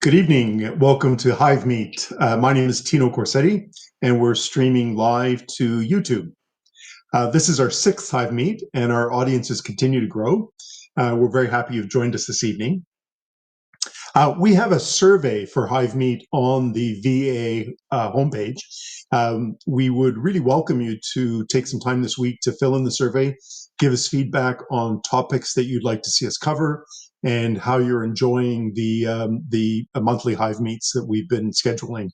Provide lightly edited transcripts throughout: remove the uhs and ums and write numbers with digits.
Good evening. Welcome to HiveMeet. My name is Tino Corsetti, and we're streaming live to YouTube. This is our sixth HiveMeet, and our audiences continue to grow. We're very happy you've joined us this evening. We have a survey for HiveMeet on the VA homepage. We would really welcome you to take some time this week to fill in the survey, give us feedback on topics that you'd like to see us cover, and how you're enjoying the monthly Hive Meets that we've been scheduling.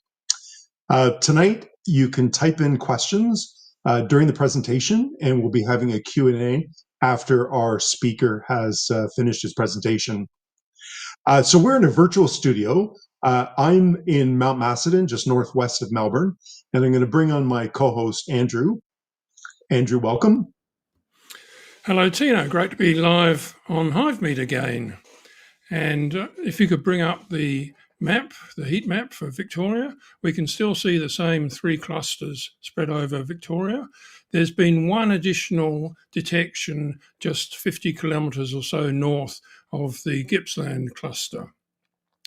Tonight, you can type in questions during the presentation, and we'll be having a Q&A after our speaker has finished his presentation. So we're in a virtual studio. I'm in Mount Macedon, just northwest of Melbourne, and I'm going to bring on my co-host, Andrew. Andrew, welcome. Hello, Tino. Great to be live on HiveMeet again. And if you could bring up the map, the heat map for Victoria, we can still see the same three clusters spread over Victoria. There's been one additional detection just 50 kilometres or so north of the Gippsland cluster.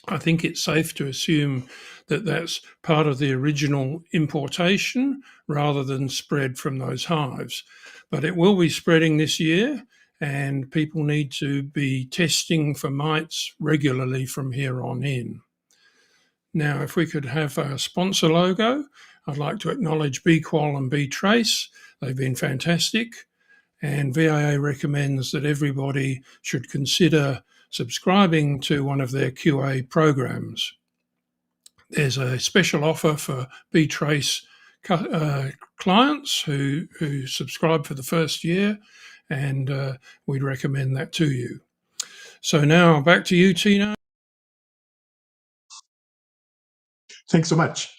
I think it's safe to assume that that's part of the original importation rather than spread from those hives. But it will be spreading this year, and people need to be testing for mites regularly from here on in. Now, if we could have a sponsor logo, I'd like to acknowledge BQual and BTrace. They've been fantastic, and VIA recommends that everybody should consider subscribing to one of their QA programs. There's a special offer for BTrace clients who subscribe for the first year, and we'd recommend that to you. So now back to you, Tino. Thanks so much.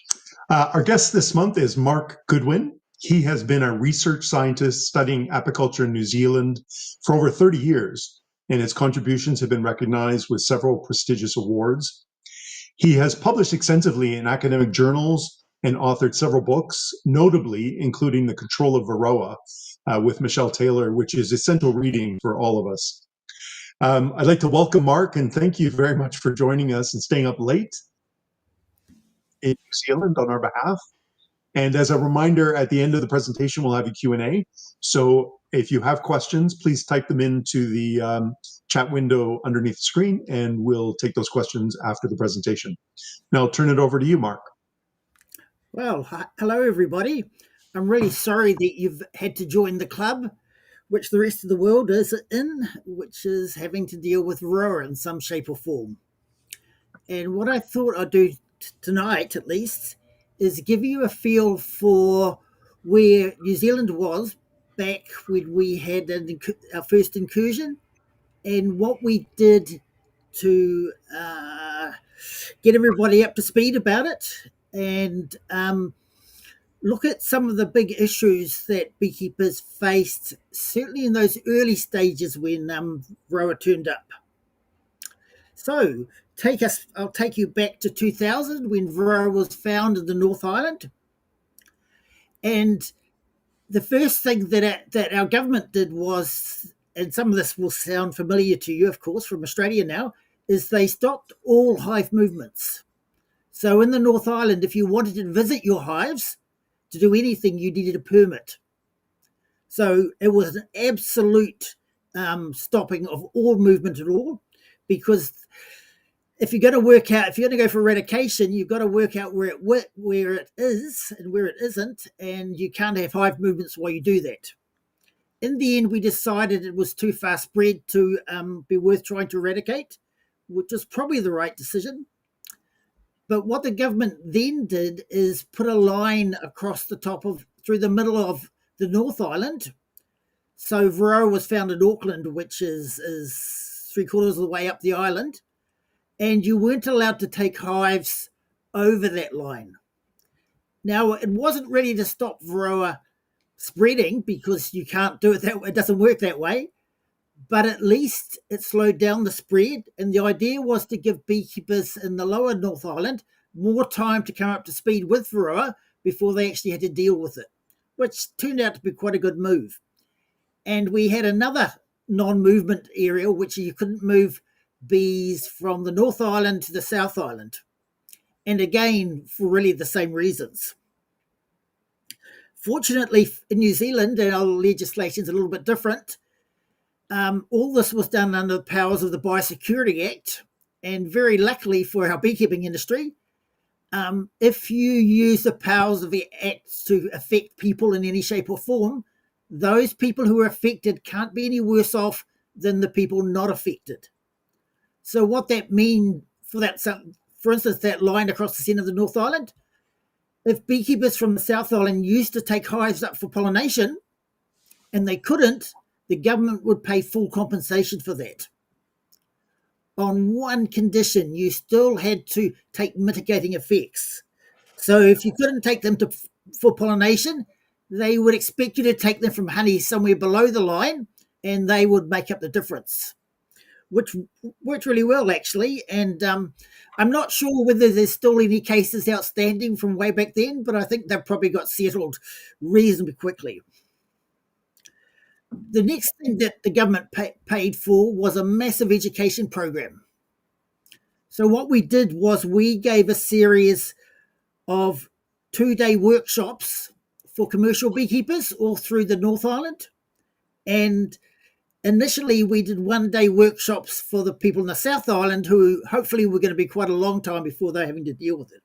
Our guest this month is Mark Goodwin. He has been a research scientist studying apiculture in New Zealand for over 30 years, and his contributions have been recognized with several prestigious awards. He has published extensively in academic journals and authored several books, notably including The Control of Varroa with Michelle Taylor, which is essential reading for all of us. I'd like to welcome Mark and thank you very much for joining us and staying up late in New Zealand on our behalf. And as a reminder, at the end of the presentation, we'll have a Q&A. So if you have questions, please type them into the chat window underneath the screen, and we'll take those questions after the presentation. Now I'll turn it over to you, Mark. Well, hello, everybody. I'm really sorry that you've had to join the club, which the rest of the world is in, which is having to deal with Varroa in some shape or form. And what I thought I'd do tonight, at least, is give you a feel for where New Zealand was back when we had our first incursion and what we did to get everybody up to speed about it and look at some of the big issues that beekeepers faced, certainly in those early stages when Varroa turned up. So I'll take you back to 2000 when Varroa was found in the North Island. And the first thing that our government did was, and some of this will sound familiar to you, of course, from Australia now, is they stopped all hive movements. So in the North Island, if you wanted to visit your hives, to do anything, you needed a permit. So it was an absolute stopping of all movement at all, because if you're going to go for eradication, you've got to work out where it is and where it isn't, and you can't have hive movements while you do that. In the end, we decided it was too far spread to be worth trying to eradicate, which was probably the right decision. But what the government then did is put a line across through the middle of the North Island. So Varroa was found in Auckland, which is 3/4 of the way up the island. And you weren't allowed to take hives over that line. Now, it wasn't ready to stop Varroa spreading because you can't do it that way. It doesn't work that way. But at least it slowed down the spread. And the idea was to give beekeepers in the lower North Island more time to come up to speed with Varroa before they actually had to deal with it, which turned out to be quite a good move. And we had another non-movement area, which you couldn't move bees from the North Island to the South Island. And again, for really the same reasons. Fortunately, in New Zealand, our legislation is a little bit different. All this was done under the powers of the Biosecurity Act. And very luckily for our beekeeping industry, if you use the powers of the Act to affect people in any shape or form, those people who are affected can't be any worse off than the people not affected. So what that means for that, for instance, that line across the centre of the North Island, if beekeepers from the South Island used to take hives up for pollination and they couldn't, the government would pay full compensation for that. On one condition, you still had to take mitigating effects. So if you couldn't take them for pollination, they would expect you to take them from honey somewhere below the line, and they would make up the difference, which worked really well, actually. And I'm not sure whether there's still any cases outstanding from way back then, but I think they've probably got settled reasonably quickly. The next thing that the government paid for was a massive education program. So what we did was we gave a series of 2-day workshops for commercial beekeepers all through the North Island. And initially we did 1-day workshops for the people in the South Island who hopefully were going to be quite a long time before they're having to deal with it.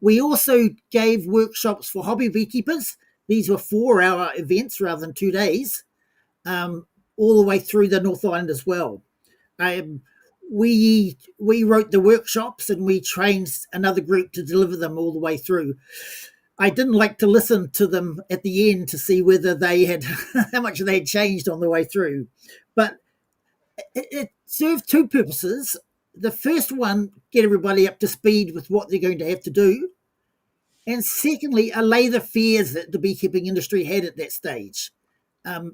We also gave workshops for hobby beekeepers. These were 4-hour events rather than 2 days. All the way through the North Island as well. We wrote the workshops and we trained another group to deliver them all the way through. I didn't like to listen to them at the end to see whether they had how much they had changed on the way through, but it served two purposes. The first one, get everybody up to speed with what they're going to have to do, and secondly, allay the fears that the beekeeping industry had at that stage.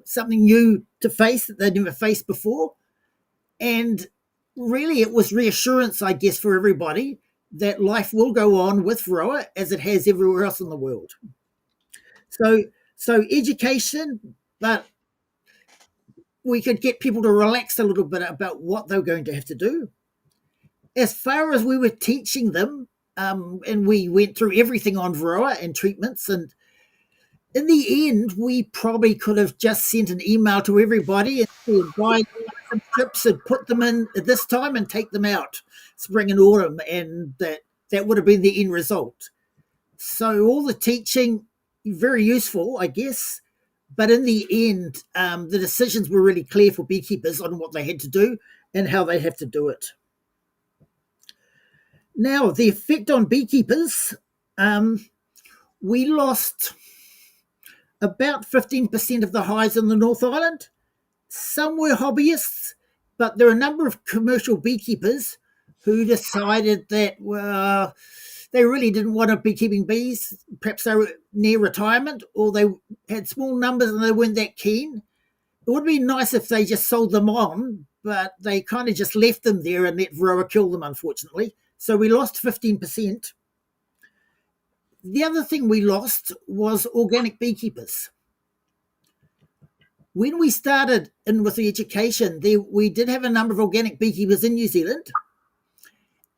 Something new to face that they'd never faced before. And really it was reassurance, I guess, for everybody that life will go on with Varroa as it has everywhere else in the world. So education, but we could get people to relax a little bit about what they were going to have to do. As far as we were teaching them, and we went through everything on Varroa and treatments, and in the end, we probably could have just sent an email to everybody and said, buy some chips and put them in at this time and take them out spring and autumn, and that would have been the end result. So all the teaching, very useful, I guess, but in the end, the decisions were really clear for beekeepers on what they had to do and how they have to do it. Now, the effect on beekeepers, we lost about 15% of the hives in the North Island. Some were hobbyists, but there are a number of commercial beekeepers who decided that, well, they really didn't want to be keeping bees. Perhaps they were near retirement, or they had small numbers and they weren't that keen. It would be nice if they just sold them on, but they kind of just left them there and let Varroa kill them, unfortunately. So we lost 15%. The other thing we lost was organic beekeepers. When we started in with the education, we did have a number of organic beekeepers in New Zealand,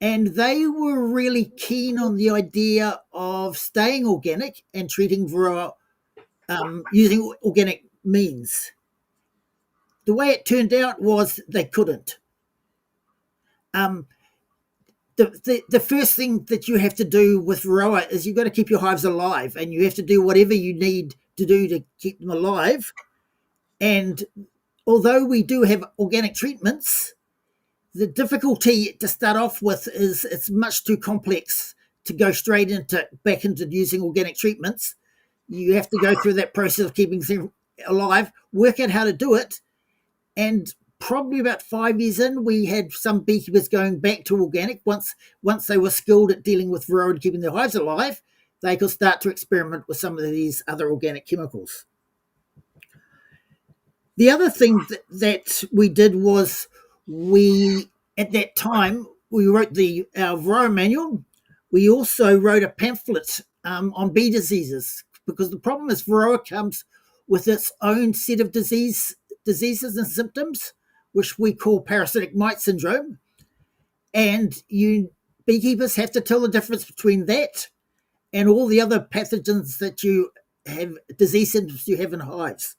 and they were really keen on the idea of staying organic and treating Varroa using organic means. The way it turned out was they couldn't. The first thing that you have to do with Varroa is you've got to keep your hives alive, and you have to do whatever you need to do to keep them alive. And although we do have organic treatments, the difficulty to start off with is it's much too complex to go straight back into using organic treatments. You have to go through that process of keeping things alive, work out how to do it, and probably about 5 years in, we had some beekeepers going back to organic. Once they were skilled at dealing with Varroa and keeping their hives alive, they could start to experiment with some of these other organic chemicals. The other thing that we did was at that time, we wrote our Varroa manual. We also wrote a pamphlet on bee diseases, because the problem is Varroa comes with its own set of diseases and symptoms, which we call parasitic mite syndrome. And beekeepers have to tell the difference between that and all the other pathogens that you have, disease symptoms you have in hives.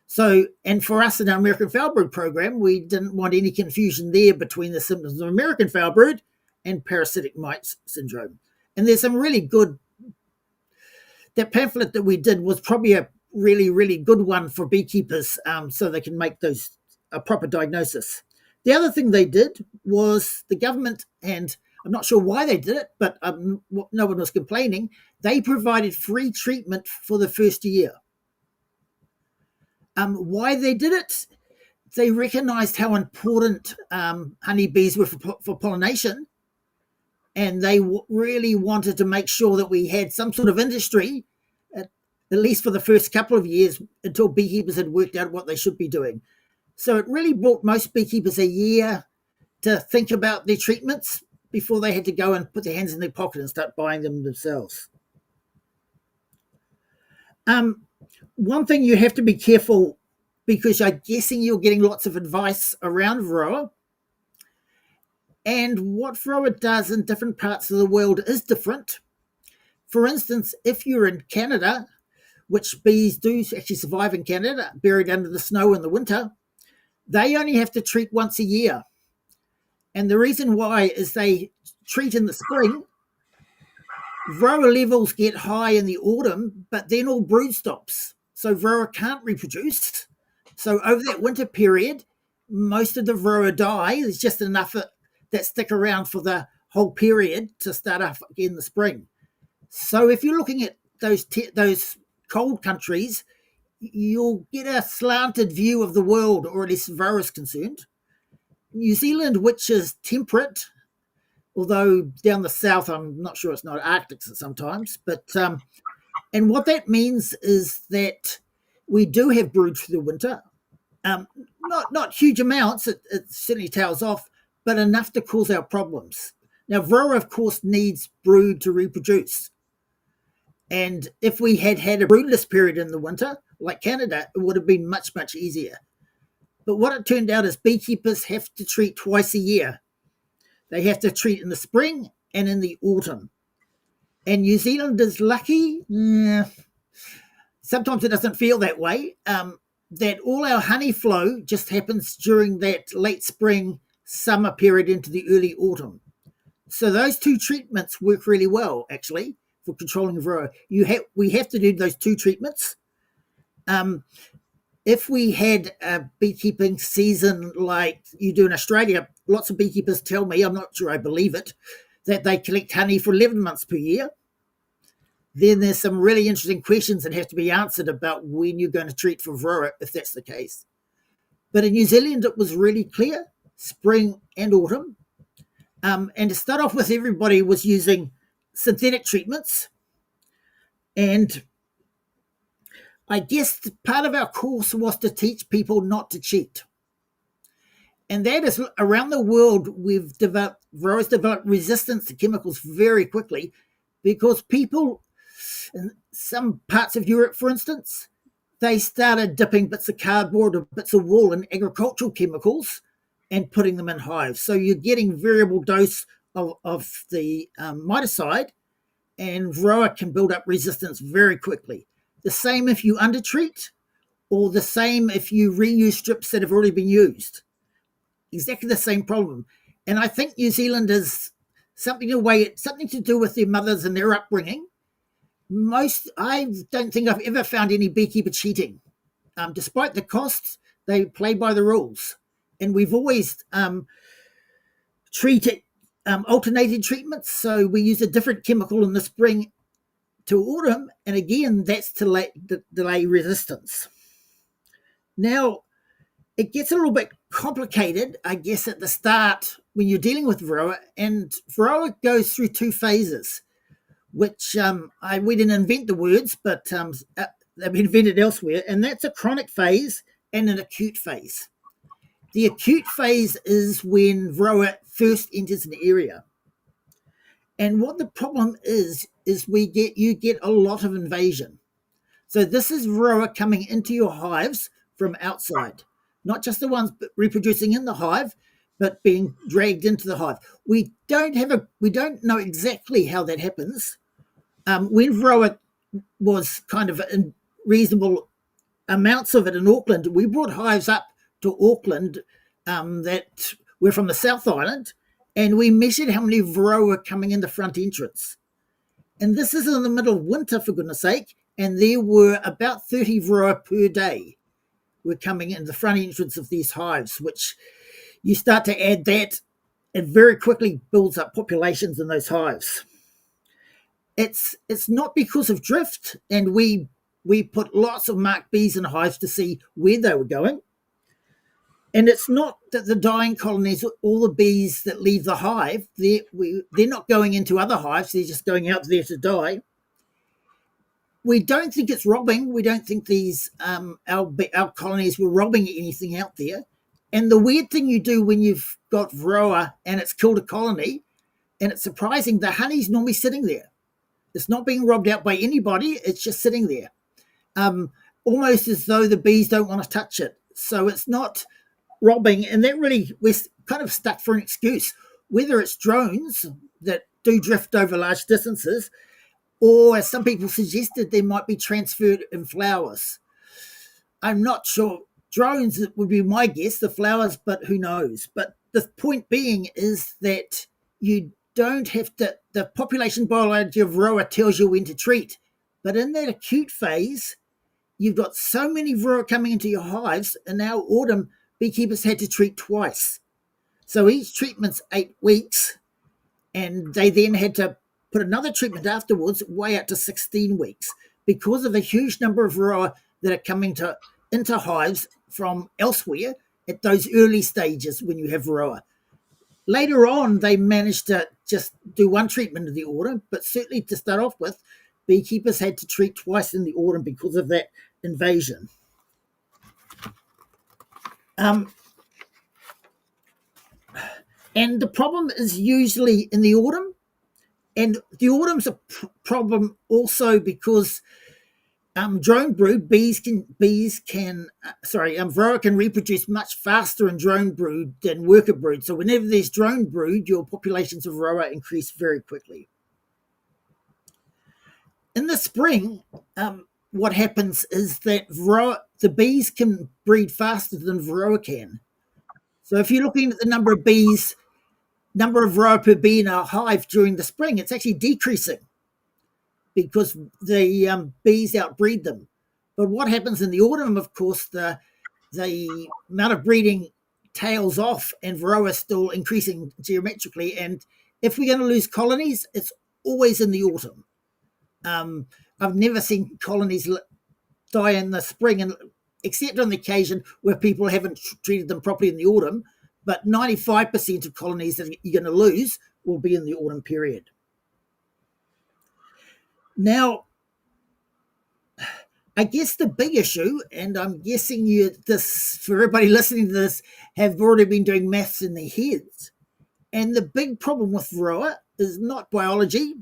So, and for us in our American foulbrood program, we didn't want any confusion there between the symptoms of American foulbrood and parasitic mite syndrome. And there's some really good, that pamphlet that we did was probably a really, really good one for beekeepers, so they can make a proper diagnosis. The other thing they did was the government, and I'm not sure why they did it, but no one was complaining, they provided free treatment for the first year. Why they did it? They recognized how important honeybees were for pollination, and they really wanted to make sure that we had some sort of industry, at least for the first couple of years, until beekeepers had worked out what they should be doing. So it really brought most beekeepers a year to think about their treatments before they had to go and put their hands in their pocket and start buying them themselves. One thing you have to be careful, because I'm guessing you're getting lots of advice around Varroa, and what Varroa does in different parts of the world is different. For instance, if you're in Canada, which bees do actually survive in Canada, buried under the snow in the winter, they only have to treat once a year. And the reason why is they treat in the spring. Varroa levels get high in the autumn, but then all brood stops. So Varroa can't reproduce. So over that winter period, most of the Varroa die. There's just enough that stick around for the whole period to start up again in the spring. So if you're looking at those cold countries, you'll get a slanted view of the world, or at least Varroa is concerned. New Zealand, which is temperate, although down the south, I'm not sure, it's not Arctic sometimes. But and what that means is that we do have brood through the winter. Not huge amounts, it certainly tails off, but enough to cause our problems. Now, Varroa, of course, needs brood to reproduce. And if we had a broodless period in the winter, like Canada, it would have been much, much easier. But what it turned out is beekeepers have to treat twice a year. They have to treat in the spring and in the autumn. And New Zealand is lucky, sometimes it doesn't feel that way, that all our honey flow just happens during that late spring, summer period into the early autumn. So those two treatments work really well, actually, for controlling Varroa. We have to do those two treatments. If we had a beekeeping season like you do in Australia, lots of beekeepers tell me, I'm not sure I believe it, that they collect honey for 11 months per year. Then there's some really interesting questions that have to be answered about when you're going to treat for Varroa, if that's the case. But in New Zealand, it was really clear, spring and autumn. And to start off with, everybody was using synthetic treatments. And I guess part of our course was to teach people not to cheat. And that is, around the world, Varroa's developed resistance to chemicals very quickly, because people in some parts of Europe, for instance, they started dipping bits of cardboard or bits of wool in agricultural chemicals and putting them in hives. So you're getting variable dose of the miticide, and Varroa can build up resistance very quickly. The same if you undertreat, or the same if you reuse strips that have already been used. Exactly the same problem. And I think New Zealand is something to do with their mothers and their upbringing. I don't think I've ever found any beekeeper cheating. Despite the costs, they play by the rules. And we've always treated alternated treatments. So we use a different chemical in the spring to autumn, and again, that's to delay resistance. Now, it gets a little bit complicated, I guess, at the start when you're dealing with Varroa, and Varroa goes through two phases, which we didn't invent the words, but they've been invented elsewhere, and that's a chronic phase and an acute phase. The acute phase is when Varroa first enters an area. And what the problem is you get a lot of invasion. So this is Varroa coming into your hives from outside, not just the ones reproducing in the hive, but being dragged into the hive. We don't know exactly how that happens. When Varroa was kind of in reasonable amounts of it in Auckland, we brought hives up to Auckland that were from the South Island, and we measured how many Varroa were coming in the front entrance. And this is in the middle of winter, for goodness sake, and there were about 30 Varroa per day were coming in the front entrance of these hives, which you start to add that, it very quickly builds up populations in those hives. It's not because of drift, and we put lots of marked bees in hives to see where they were going. And it's not that the dying colonies, all the bees that leave the hive, they're not going into other hives, they're just going out there to die. We don't think it's robbing. We don't think these our colonies were robbing anything out there. And the weird thing you do when you've got Varroa and it's killed a colony, and it's surprising, the honey's normally sitting there. It's not being robbed out by anybody. It's just sitting there, almost as though the bees don't want to touch it. So it's not robbing, and that really, we're kind of stuck for an excuse, whether it's drones that do drift over large distances, or as some people suggested, they might be transferred in flowers. I'm not sure. Drones would be my guess, the flowers, but who knows? But the point being is that you don't have to, the population biology of Varroa tells you when to treat. But in that acute phase, you've got so many Varroa coming into your hives, and now autumn, beekeepers had to treat twice. So each treatment's 8 weeks, and they then had to put another treatment afterwards, way out to 16 weeks, because of the huge number of Varroa that are coming into hives from elsewhere at those early stages when you have Varroa. Later on, they managed to just do one treatment in the autumn, but certainly to start off with, beekeepers had to treat twice in the autumn because of that invasion. And the problem is usually in the autumn. And the autumn's a problem also because drone brood, Varroa can reproduce much faster in drone brood than worker brood. So whenever there's drone brood, your populations of Varroa increase very quickly. In the spring, what happens is that the bees can breed faster than Varroa can. So if you're looking at the number of Varroa per bee in our hive during the spring, it's actually decreasing because the bees outbreed them. But what happens in the autumn, of course, the amount of breeding tails off and Varroa is still increasing geometrically. And if we're going to lose colonies, it's always in the autumn. I've never seen colonies die in the spring, and except on the occasion where people haven't treated them properly in the autumn. But 95% of colonies that you're going to lose will be in the autumn period. Now, I guess the big issue, and I'm guessing for everybody listening to this, have already been doing maths in their heads. And the big problem with Varroa is not biology,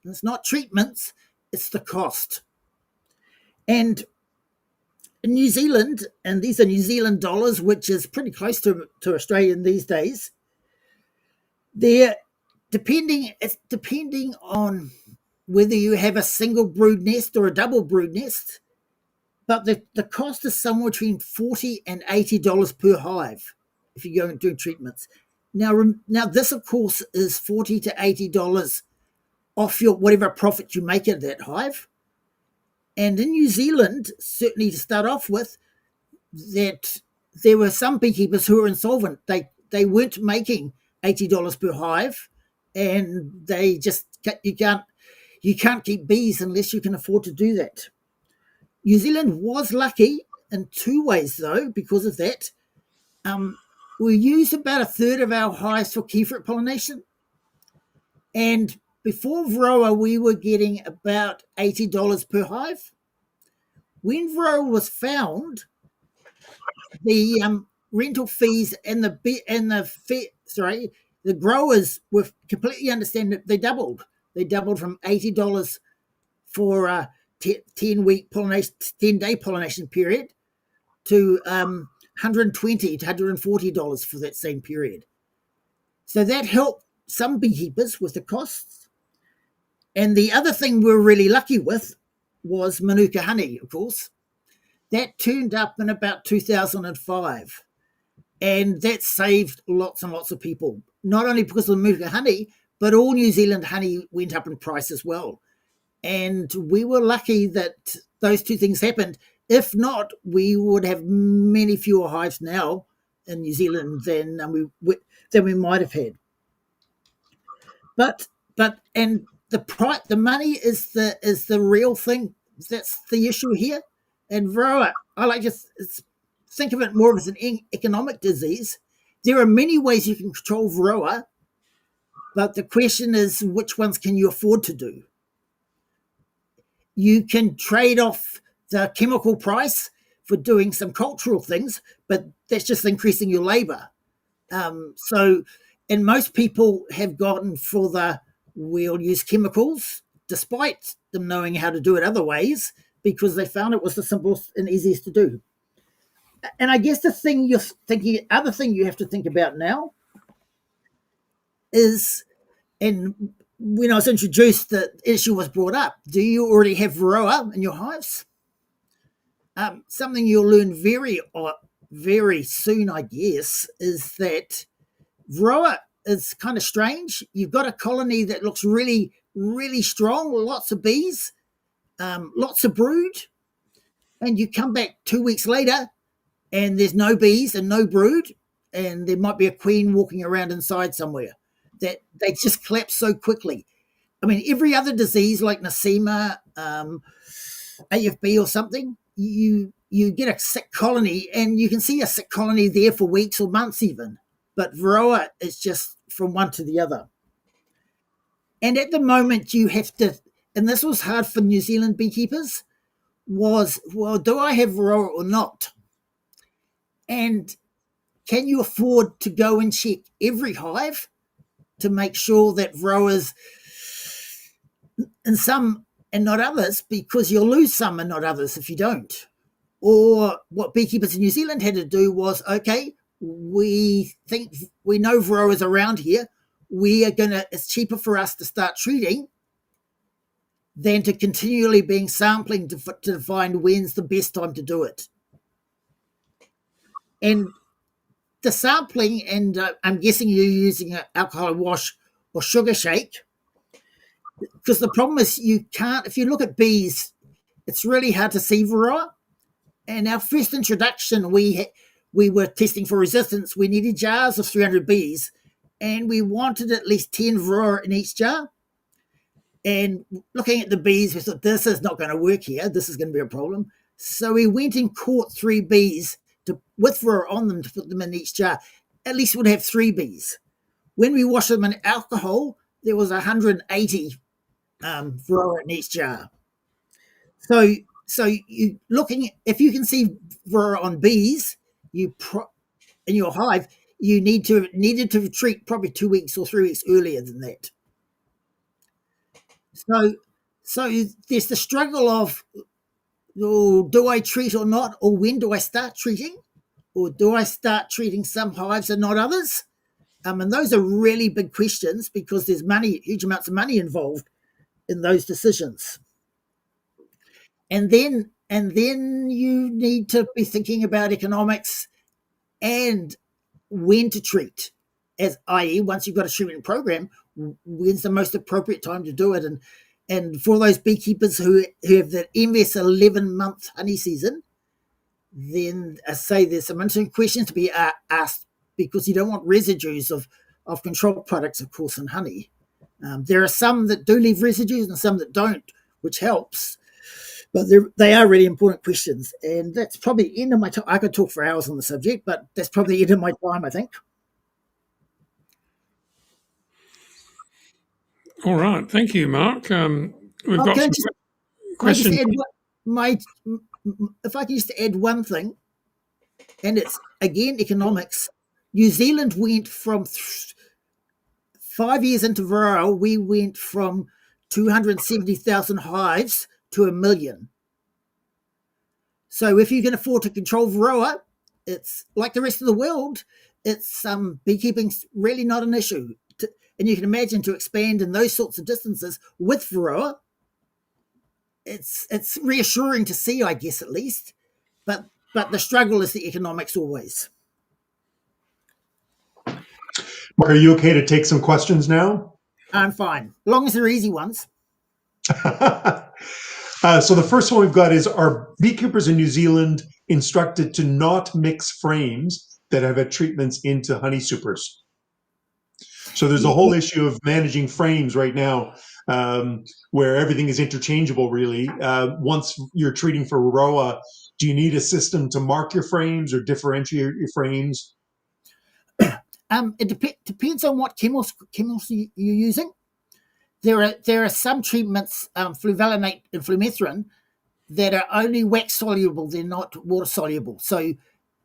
it's not treatments, it's the cost. And in New Zealand, and these are New Zealand dollars, which is pretty close to Australian these days, it's depending on whether you have a single brood nest or a double brood nest, but the cost is somewhere between $40 and $80 per hive if you go and do treatments. Now this, of course, is $40 to $80 off your whatever profit you make at that hive. And in New Zealand, certainly to start off with, that there were some beekeepers who were insolvent. They weren't making $80 per hive, and they just you can't keep bees unless you can afford to do that. New Zealand was lucky in two ways, though, because of that. We use about a third of our hives for key fruit pollination, and before Varroa, we were getting about $80 per hive. When Varroa was found, the rental fees and the growers were completely understand that they doubled. They doubled from $80 for a 10-day pollination period to $120 to $140 for that same period. So that helped some beekeepers with the costs. And the other thing we were really lucky with was Manuka honey, of course. That turned up in about 2005. And that saved lots and lots of people, not only because of the Manuka honey, but all New Zealand honey went up in price as well. And we were lucky that those two things happened. If not, we would have many fewer hives now in New Zealand than we might have had. But the money is the real thing. That's the issue here. And Varroa, I like to think of it more as an economic disease. There are many ways you can control Varroa, but the question is, which ones can you afford to do? You can trade off the chemical price for doing some cultural things, but that's just increasing your labor. And most people have gotten for we'll use chemicals, despite them knowing how to do it other ways, because they found it was the simplest and easiest to do. And I guess other thing you have to think about now is, and when I was introduced, the issue was brought up. Do you already have Varroa in your hives? Something you'll learn very soon, I guess, is that Varroa is kind of strange. You've got a colony that looks really, really strong, lots of bees, lots of brood, and you come back 2 weeks later and there's no bees and no brood, and there might be a queen walking around inside somewhere. That they just collapse so quickly. I mean, every other disease like Nosema, AFB or something, you get a sick colony and you can see a sick colony there for weeks or months even. But Varroa is just from one to the other. And at the moment you have to, and this was hard for New Zealand beekeepers, was, well, do I have Varroa or not? And can you afford to go and check every hive to make sure that Varroa's in some and not others, because you'll lose some and not others if you don't? Or what beekeepers in New Zealand had to do was, okay, we think we know Varroa's around here. It's cheaper for us to start treating than to continually being sampling to find when's the best time to do it. And the sampling, and I'm guessing you're using an alcohol wash or sugar shake, because the problem is you can't, if you look at bees, it's really hard to see Varroa. And our first introduction, we were testing for resistance. We needed jars of 300 bees, and we wanted at least 10 Varroa in each jar. And looking at the bees, we thought, this is not going to work here. This is going to be a problem. So we went and caught 3 bees with Varroa on them to put them in each jar. At least we'd have 3 bees. When we washed them in alcohol, there was 180 Varroa in each jar. So you looking, if you can see Varroa on bees, in your hive, you needed to treat probably 2 weeks or 3 weeks earlier than that. So there's the struggle of, oh, do I treat or not, or when do I start treating, or do I start treating some hives and not others? And those are really big questions because there's huge amounts of money involved in those decisions. And then you need to be thinking about economics and when to treat, i.e., once you've got a treatment program, when's the most appropriate time to do it? And for those beekeepers who have that envious 11-month honey season, then I say there's some interesting questions to be asked, because you don't want residues of controlled products, of course, in honey. There are some that do leave residues and some that don't, which helps. But they are really important questions. And that's probably the end of my time. I could talk for hours on the subject, but that's probably the end of my time, I think. All right. Thank you, Mark. We've got some questions. If I can just add one thing, and it's, again, economics. New Zealand went from 5 years into Varroa, we went from 270,000 hives to 1 million. So if you can afford to control Varroa, it's like the rest of the world. It's beekeeping's really not an issue, and you can imagine to expand in those sorts of distances with Varroa. It's reassuring to see, I guess, at least. But the struggle is the economics always. Mark, are you okay to take some questions now? I'm fine, as long as they're easy ones. So the first one we've got is, are beekeepers in New Zealand instructed to not mix frames that have had treatments into honey supers? So there's a whole issue of managing frames right now, where everything is interchangeable, really. Once you're treating for Varroa, do you need a system to mark your frames or differentiate your frames? It depends on what chemicals you're using. There are some treatments, fluvalinate and flumethrin, that are only wax soluble. They're not water soluble. So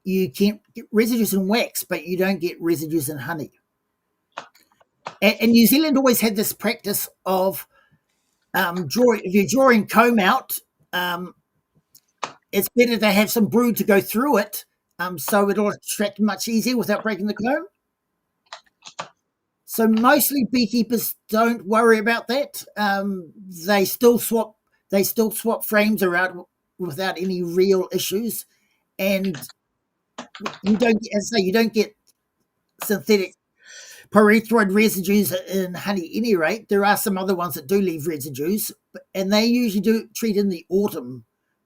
you can get residues in wax, but you don't get residues in honey. And New Zealand always had this practice of if you're drawing comb out, it's better to have some brood to go through it, so it'll extract much easier without breaking the comb. So mostly beekeepers don't worry about that. They still swap frames around without any real issues, and you don't get synthetic pyrethroid residues in honey. At any rate, there are some other ones that do leave residues, and they usually do treat in the autumn.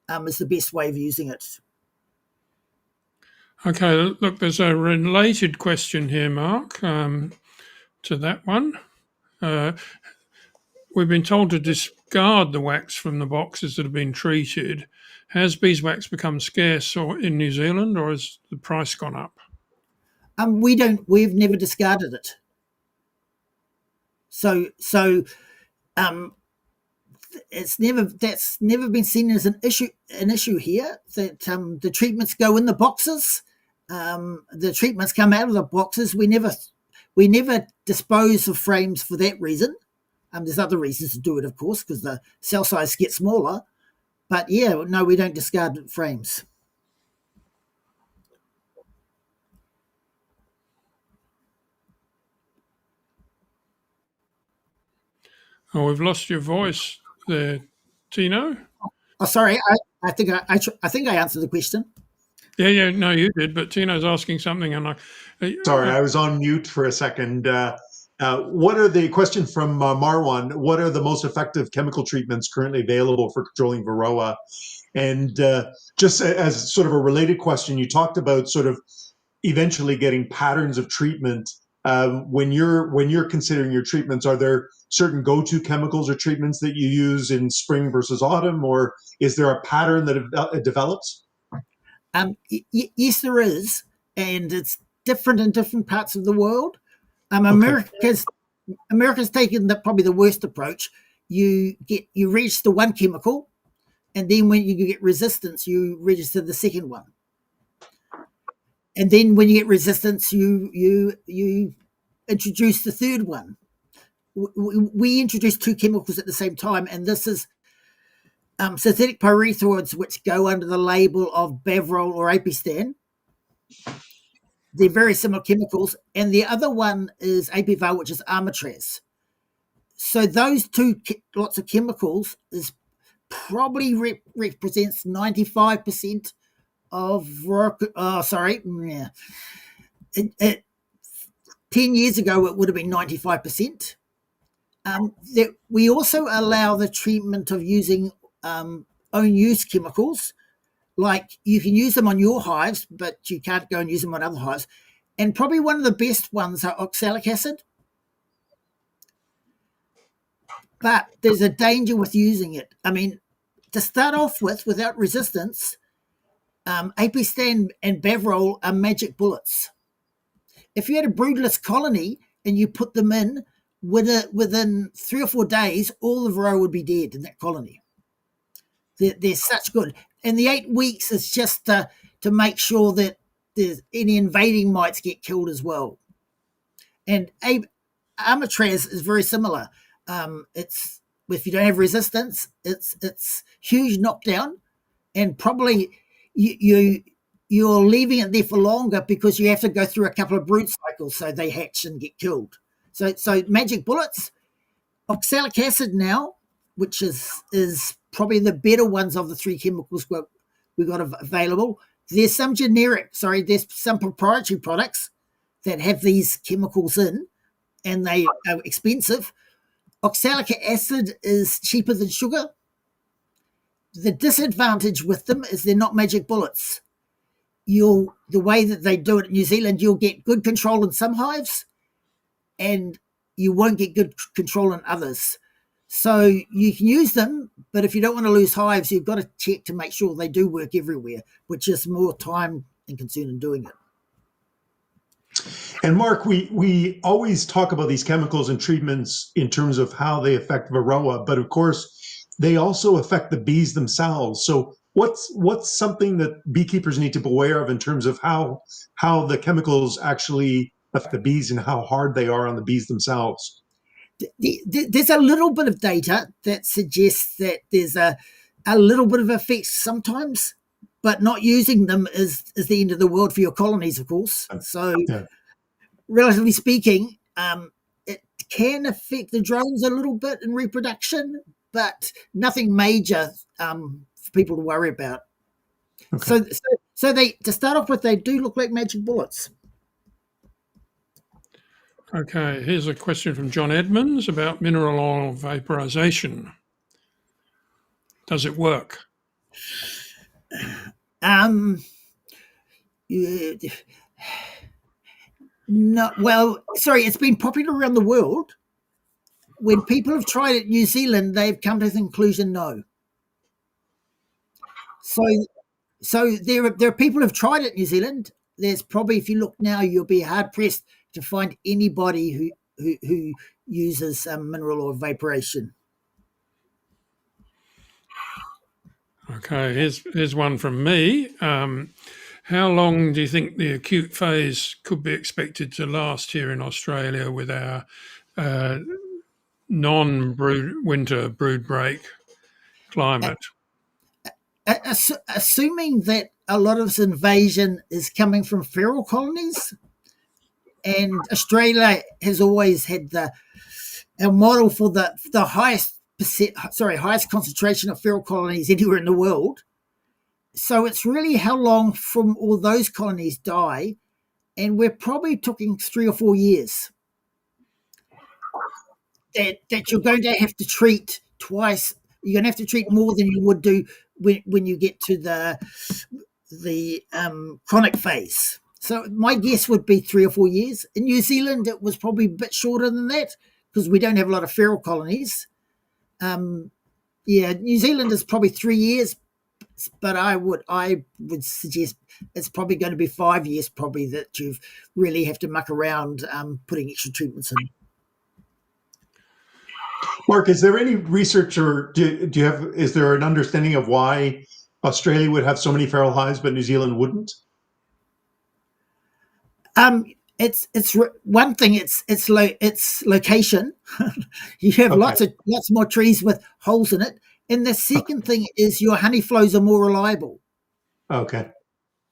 Is the best way of using it. Okay, look, there's a related question here, Mark, to that one. We've been told to discard the wax from the boxes that have been treated. Has beeswax become scarce in New Zealand, or has the price gone up? We've never discarded it. So that's never been seen as an issue here. That the treatments go in the boxes, the treatments come out of the boxes. We never dispose of frames for that reason. There's other reasons to do it, of course, because the cell size gets smaller. But yeah, no, we don't discard frames. Oh, we've lost your voice there, Tino. Oh, sorry. I think I answered the question. Yeah, no, you did. But Tino's asking something, and Sorry, I was on mute for a second. What are the question from Marwan? What are the most effective chemical treatments currently available for controlling Varroa? And just as sort of a related question, you talked about sort of eventually getting patterns of treatment. When you're considering your treatments, are there certain go-to chemicals or treatments that you use in spring versus autumn, or is there a pattern that develops? Yes, there is, and it's different in different parts of the world. America's taken probably the worst approach. You register one chemical, and then when you get resistance, you register the second one. And then when you get resistance, you introduce the third one. We introduce two chemicals at the same time, and this is synthetic pyrethroids, which go under the label of Bavrol or Apistan. They're very similar chemicals, and the other one is Apival, which is Amatraz. So those two lots of chemicals is probably represents 95% of 10 years ago it would have been 95%. We also allow the treatment of using own use chemicals, like you can use them on your hives, but you can't go and use them on other hives. And probably one of the best ones are oxalic acid. But there's a danger with using it. I mean, to start off with, without resistance, Apistan and Bavrol are magic bullets. If you had a broodless colony and you put them in, within 3 or 4 days, all the Varroa would be dead in that colony. They're such good. And the 8 weeks is just to make sure that there's any invading mites get killed as well. And Amatraz is very similar. It's if you don't have resistance, it's huge knockdown, and probably you you're leaving it there for longer because you have to go through a couple of brood cycles so they hatch and get killed. So magic bullets, oxalic acid now, which is probably the better ones of the three chemicals we got available. There's some there's some proprietary products that have these chemicals in, and they are expensive. Oxalic acid is cheaper than sugar. The disadvantage with them is they're not magic bullets. The way that they do it in New Zealand, you'll get good control in some hives, and you won't get good control in others. So you can use them, but if you don't want to lose hives, you've got to check to make sure they do work everywhere, which is more time and concern in doing it. And Mark, we always talk about these chemicals and treatments in terms of how they affect varroa, but of course, they also affect the bees themselves. So what's something that beekeepers need to be aware of in terms of how the chemicals actually affect the bees and how hard they are on the bees themselves? There's a little bit of data that suggests that there's a little bit of effect sometimes, but not using them is the end of the world for your colonies, of course. So, relatively speaking, it can affect the drones a little bit in reproduction, but nothing major for people to worry about. Okay. So they, to start off with, they do look like magic bullets. Okay, here's a question from John Edmonds about mineral oil vaporization. Does it work? No, well, sorry, it's been popular around the world. When people have tried it in New Zealand, they've come to the conclusion no. So there are people who've tried it in New Zealand. There's probably, if you look now, you'll be hard pressed to find anybody who uses mineral oil vaporization. Okay, here's one from me. How long do you think the acute phase could be expected to last here in Australia with our non-winter brood break climate? Assuming that a lot of this invasion is coming from feral colonies, and Australia has always had our model for the highest concentration of feral colonies anywhere in the world. So it's really how long from all those colonies die, and we're probably talking 3 or 4 years that you're going to have to treat twice. You're going to have to treat more than you would do when you get to the chronic phase. So my guess would be 3 or 4 years. In New Zealand, it was probably a bit shorter than that because we don't have a lot of feral colonies. New Zealand is probably 3 years, but I would suggest it's probably going to be 5 years probably that you really have to muck around putting extra treatments in. Mark, is there any research or is there an understanding of why Australia would have so many feral hives but New Zealand wouldn't? It's one thing. It's location. You have lots more trees with holes in it, and the second thing is your honey flows are more reliable. Okay.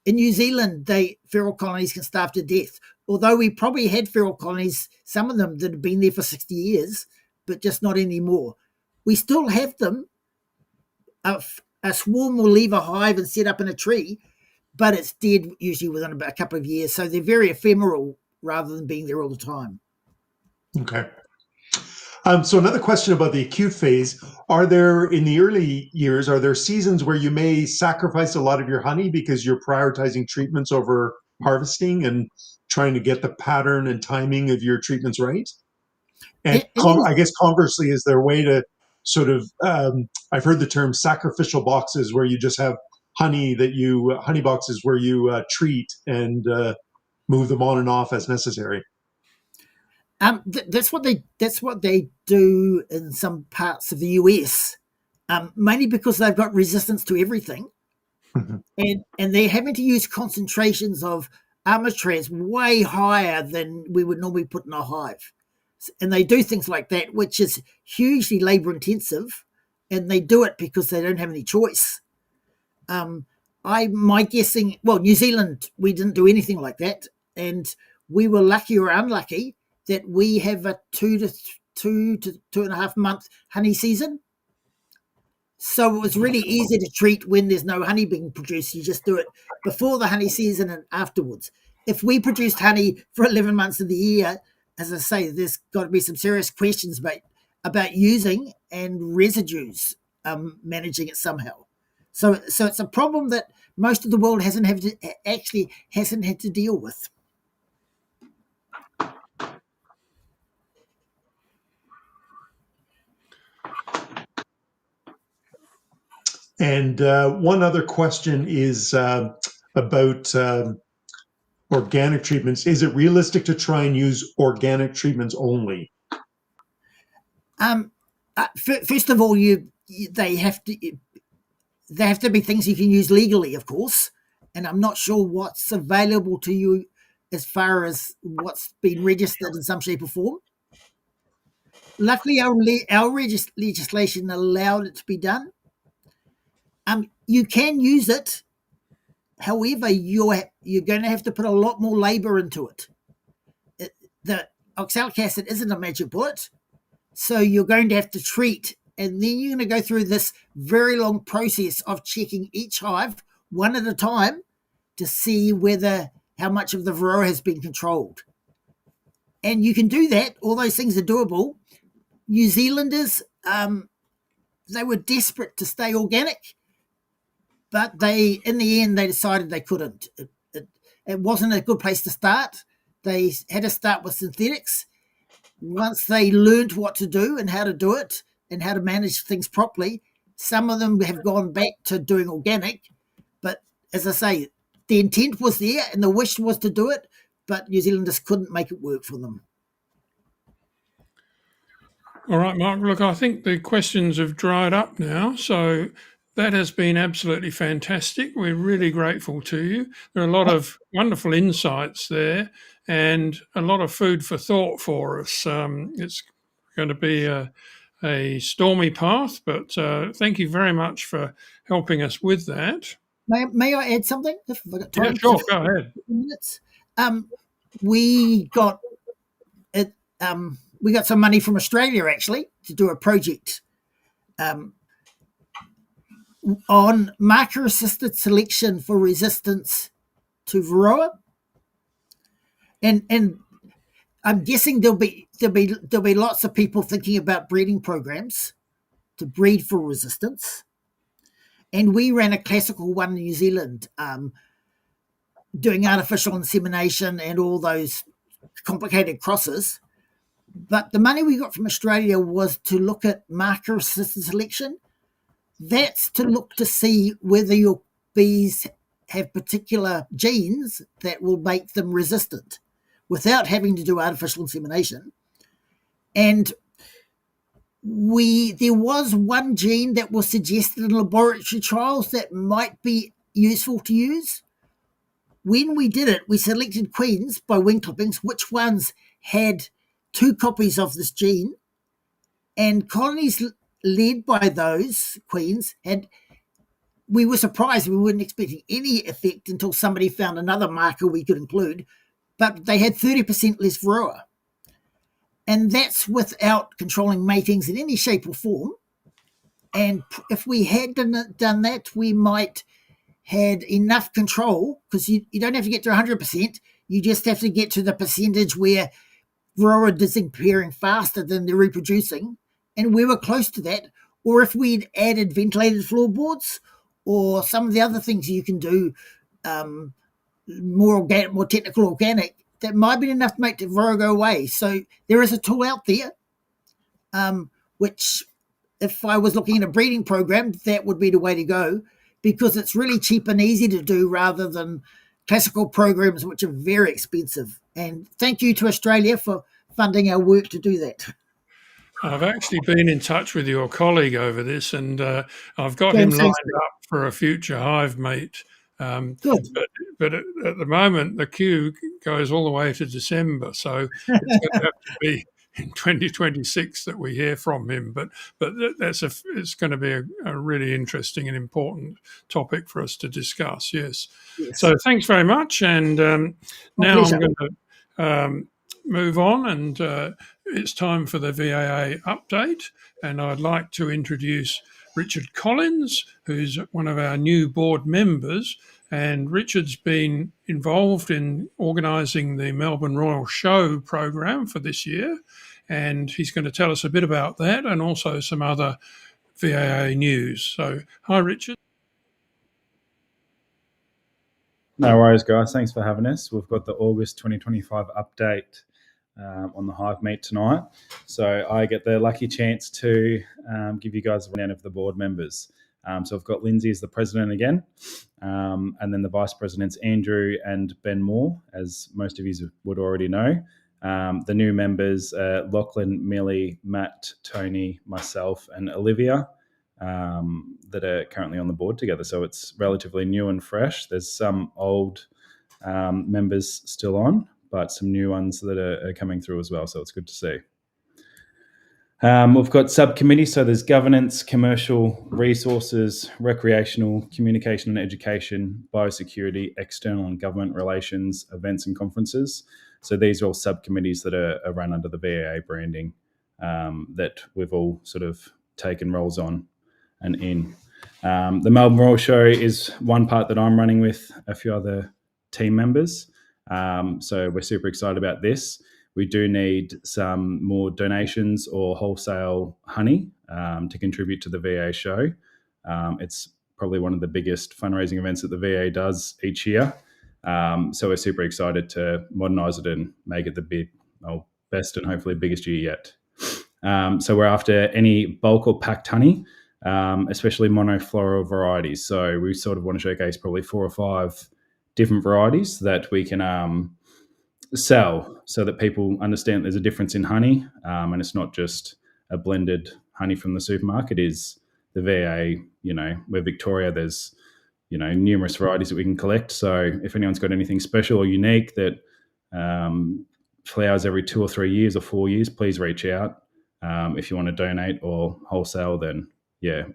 In New Zealand, feral colonies can starve to death. Although we probably had feral colonies, some of them that have been there for 60 years, but just not anymore. We still have them. A swarm will leave a hive and set up in a tree, but it's dead usually within about a couple of years. So they're very ephemeral rather than being there all the time. Okay. So another question about the acute phase. In the early years, are there seasons where you may sacrifice a lot of your honey because you're prioritizing treatments over harvesting and trying to get the pattern and timing of your treatments right? And I guess conversely, is there a way to sort of, I've heard the term sacrificial boxes where you just have honey boxes where you treat and move them on and off as necessary. That's what they do in some parts of the US, mainly because they've got resistance to everything, and they're having to use concentrations of armatraz way higher than we would normally put in a hive, and they do things like that, which is hugely labor intensive, and they do it because they don't have any choice. my guessing, well, New Zealand, we didn't do anything like that, and we were lucky or unlucky that we have a 2 to 2.5 month honey season. So it was really easy to treat when there's no honey being produced. You just do it before the honey season and afterwards. If we produced honey for 11 months of the year, as I say, there's got to be some serious questions about using and residues, managing it somehow. So it's a problem that most of the world hasn't had to deal with. And one other question is about organic treatments. Is it realistic to try and use organic treatments only? First of all, they have to be things you can use legally, of course. And I'm not sure what's available to you as far as what's been registered in some shape or form. Luckily, our legislation allowed it to be done. You can use it. However, you're going to have to put a lot more labour into it. The oxalic acid isn't a magic bullet, so you're going to have to treat, and then you're going to go through this very long process of checking each hive one at a time to see how much of the varroa has been controlled. And you can do that. All those things are doable. New Zealanders, they were desperate to stay organic, but in the end, they decided they couldn't. It wasn't a good place to start. They had to start with synthetics. Once they learned what to do and how to do it and how to manage things properly, some of them have gone back to doing organic. But as I say, the intent was there and the wish was to do it, but New Zealanders couldn't make it work for them. All right, Mark. Look, I think the questions have dried up now. So that has been absolutely fantastic. We're really grateful to you. There are a lot of wonderful insights there and a lot of food for thought for us. It's going to be a stormy path, but thank you very much for helping us with that. May I add something? If I've got time? Yeah, sure. Go ahead. Minutes. We got it. We got some money from Australia actually to do a project on marker-assisted selection for resistance to varroa, and I'm guessing there'll be lots of people thinking about breeding programs to breed for resistance. And we ran a classical one in New Zealand, doing artificial insemination and all those complicated crosses. But the money we got from Australia was to look at marker-assisted selection. That's to look to see whether your bees have particular genes that will make them resistant without having to do artificial insemination. And there was one gene that was suggested in laboratory trials that might be useful to use. When we did it, we selected queens by wing clippings, which ones had 2 copies of this gene, and colonies led by those queens we were surprised. We weren't expecting any effect until somebody found another marker we could include, but they had 30% less varroa. And that's without controlling matings in any shape or form. And if we had done that, we might had enough control, because you don't have to get to 100%. You just have to get to the percentage where varroa are disappearing faster than they're reproducing. And we were close to that. Or if we'd added ventilated floorboards or some of the other things you can do, more organic, more technical organic, that might be enough to make the varroa go away. So there is a tool out there, which if I was looking at a breeding program, that would be the way to go, because it's really cheap and easy to do rather than classical programs, which are very expensive. And thank you to Australia for funding our work to do that. I've actually been in touch with your colleague over this, and I've got him lined up for a future HiveMeet. Good. But at the moment, the queue goes all the way to December, so it's going to have to be in 2026 that we hear from him. But it's going to be a really interesting and important topic for us to discuss. Yes. Yes. So thanks very much. And now pleasure. I'm going to move on, and it's time for the VAA update. And I'd like to introduce Richard Collins, who's one of our new board members. And Richard's been involved in organising the Melbourne Royal Show program for this year. And he's going to tell us a bit about that and also some other VAA news. So, hi, Richard. No worries, guys. Thanks for having us. We've got the August 2025 update on the HiveMeet tonight. So I get the lucky chance to give you guys a rundown of the board members. So I've got Lindsay as the president again, and then the vice presidents Andrew and Ben Moore, as most of you would already know. The new members Lachlan, Millie, Matt, Tony, myself, and Olivia that are currently on the board together. So it's relatively new and fresh. There's some old members still on, but some new ones that are coming through as well. So it's good to see. We've got subcommittees. So there's governance, commercial, resources, recreational, communication and education, biosecurity, external and government relations, events and conferences. So these are all subcommittees that are run under the VAA branding that we've all sort of taken roles on and in. The Melbourne Royal Show is one part that I'm running with a few other team members. So we're super excited about this. We do need some more donations or wholesale honey to contribute to the VA show. It's probably one of the biggest fundraising events that the VA does each year. So we're super excited to modernise it and make it the best and hopefully biggest year yet. So we're after any bulk or packed honey, especially monofloral varieties. So we sort of want to showcase probably 4 or 5 different varieties that we can sell so that people understand there's a difference in honey, and it's not just a blended honey from the supermarket. It is the VA, we're Victoria, there's, numerous varieties that we can collect. So if anyone's got anything special or unique that flowers every 2 or 3 years or 4 years, please reach out. If you want to donate or wholesale, then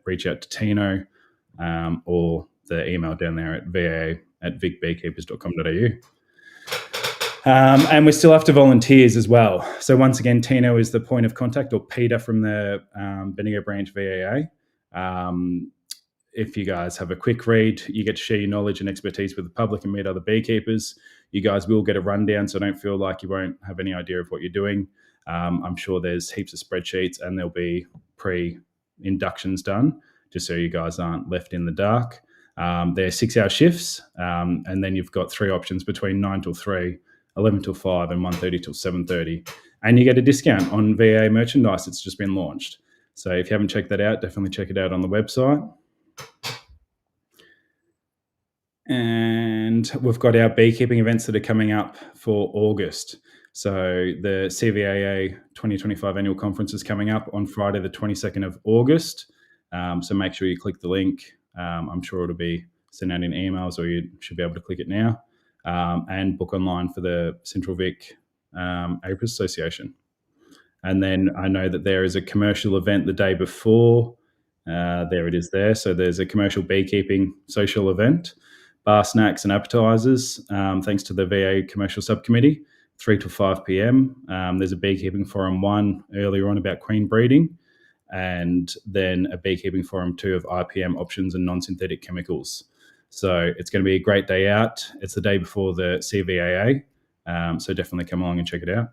reach out to Tino or the email down there at va@vicbeekeepers.com.au. And we're still after volunteers as well. So once again, Tino is the point of contact, or Peter from the Bendigo branch VAA. If you guys have a quick read, you get to share your knowledge and expertise with the public and meet other beekeepers. You guys will get a rundown, so don't feel like you won't have any idea of what you're doing. I'm sure there's heaps of spreadsheets and there'll be pre-inductions done, just so you guys aren't left in the dark. They're 6-hour shifts, and then you've got 3 options between 9 till 3, 11 till 5, and 1:30 till 7:30. And you get a discount on VA merchandise. It's just been launched. So if you haven't checked that out, definitely check it out on the website. And we've got our beekeeping events that are coming up for August. So the CVAA 2025 annual conference is coming up on Friday, the 22nd of August. So make sure you click the link. I'm sure it'll be sent out in emails, or you should be able to click it now, and book online for the Central Vic Apiarist Association. And then I know that there is a commercial event the day before. There it is there. So there's a commercial beekeeping social event, bar snacks and appetizers, thanks to the VA commercial subcommittee, 3 to 5 p.m. There's a beekeeping forum 1 earlier on about queen breeding, and then a beekeeping forum 2 of IPM options and non-synthetic chemicals. So it's going to be a great day out. It's the day before the CVAA, so definitely come along and check it out.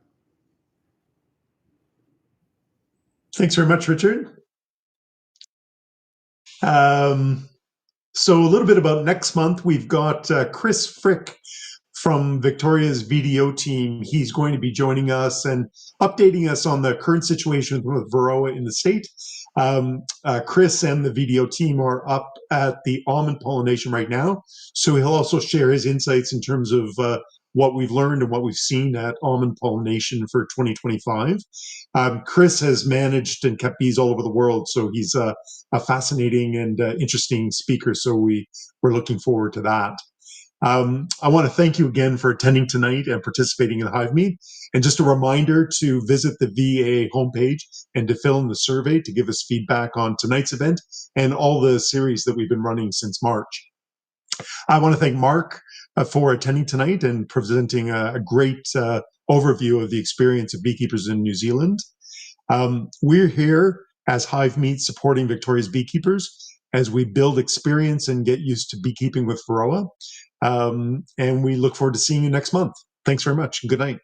Thanks very much, Richard. So a little bit about next month. We've got Chris Frick from Victoria's VDO team. He's going to be joining us and updating us on the current situation with Varroa in the state. Chris and the VDO team are up at the almond pollination right now. So he'll also share his insights in terms of what we've learned and what we've seen at almond pollination for 2025. Chris has managed and kept bees all over the world, so he's a fascinating and interesting speaker. So we're looking forward to that. I want to thank you again for attending tonight and participating in HiveMeet. And just a reminder to visit the VA homepage and to fill in the survey to give us feedback on tonight's event and all the series that we've been running since March. I want to thank Mark for attending tonight and presenting a great overview of the experience of beekeepers in New Zealand. We're here as HiveMeet supporting Victoria's beekeepers as we build experience and get used to beekeeping with Varroa. And we look forward to seeing you next month. Thanks very much and good night.